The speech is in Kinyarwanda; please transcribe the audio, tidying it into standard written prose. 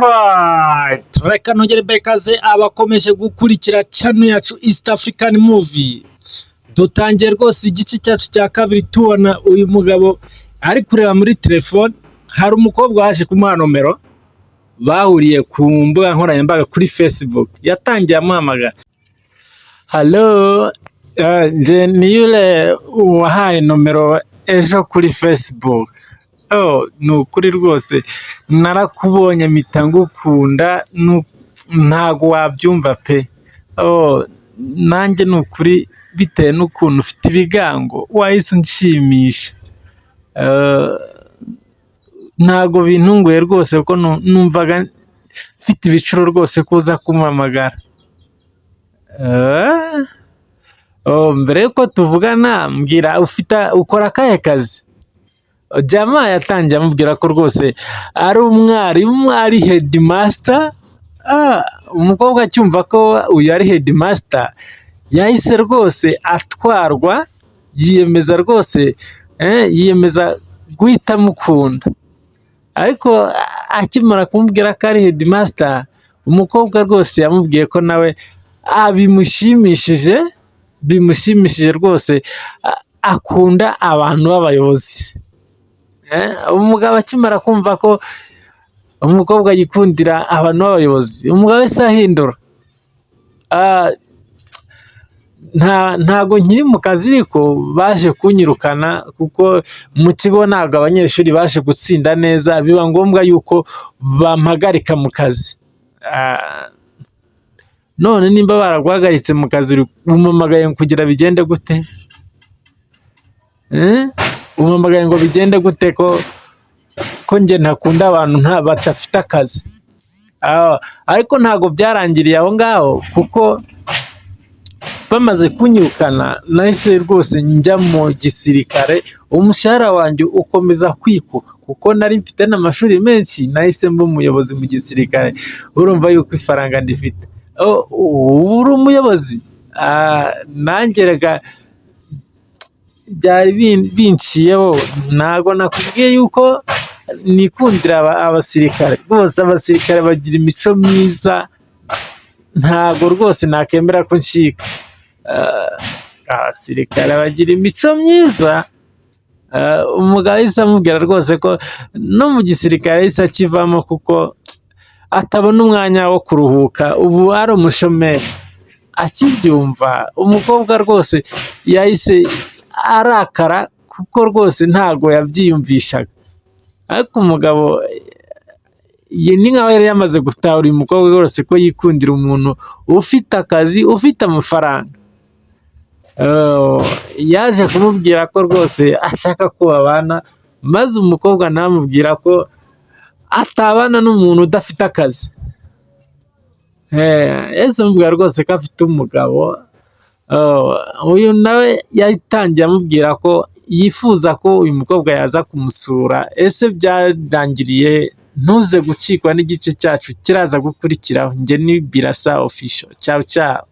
Alright, reka nongere bekaze abakomeje gukurikira channel yacu East African Movie. Dutangiye rwose igice cyacu cya kabiri tubona uyu mugabo ari kureba muri telefone. Hari umukobwa waje kumuha nomero, bahuriye ku mbuga nkoranyambaga kuri Facebook. Yatangiye amuhamagara. Hello, je ni yule wahaye nomero ejo kuri Facebook. Nukuri rwose narakubonye mpita ngukunda, ntago wabyumva pe. Nanjye nukuri bitewe n'ukuntu ufite ibigango wahise unshimisha. Ntago bintunguye rwose kuko numvaga mfite ibicuro rwose kuza kumpamagara. Mbere yuko tuvugana mbwira ukora akahe kazi? Jama yatangiye amubwira ko rwose ari umwarimu, ari headmaster. Umukobwa acyumva ko uyu ari headmaster yahise rwose atwarwa, yiyemeza rwose yiyemeza guhita amukunda. Ariko akimara kumubwira ko ari headmaster, umukobwa rwose yamubwiye ko nawe bimushimishije rwose, akunda abantu b'abayobozi. Umugabo akimara kumva ko umukobwa yikundira abantu b'abayobozi, umugabo wese ahindura. Ntago nkiri mu kazi ariko baje kunyirukana kuko mu kigo ntabwo abanyeshuri baje gutsinda neza, biba ngombwa yuko bampagarika mu kazi. None nimba baraguhagaritse mu kazi umamagaye kugira bigende gute? Umamagaye ngo bigende gute ko njye ntakunda abantu badafite akazi? Ariko ntago byarangiriye aho ngaho, kuko bamaze kunyirukana nahise rwose njya mu gisirikare. Umushahara wanjye ukomeza kwikuba kuko nari mfite n'amashuri menshi, nahise mba umuyobozi mu gisirikare. Urumva yuko ifaranga ndifite. Uri umuyobozi? Nanjye reka byari binciyeho. Ntago nakubwiye yuko nikundira abasirikare. Rwose abasirikare bagira imico myiza, ntago rwose nakemera ko ncika. Abasirikare bagira imico myiza. Umugabo yahise amubwira rwose ko no mu gisirikare yahise akivamo kuko atabona umwanya wo kuruhuka, ubu ari umushomeri. Akibyumva umukobwa rwose yahise arakara kuko rwose ntago yabyiyumvishaga. Ariko umugabo ni nkaho yari yamaze gutahura uyu mukobwa rwose ko yikundira umuntu ufite akazi, ufite amafaranga. Yaje kumubwira ko rwose ashaka ko babana, maze umukobwa namubwira ko atabana n'umuntu udafite akazi. Yahise amubwira rwose ko afite umugabo. Uyu nawe yatangiye amubwira ko yifuza ko uyu mukobwa yaza kumusura. Ese byarangiriye? Ntuze gucikwa n'igice cyacu kiraza gukurikiraho. Njye ni Birasa Official. Ciao ciao.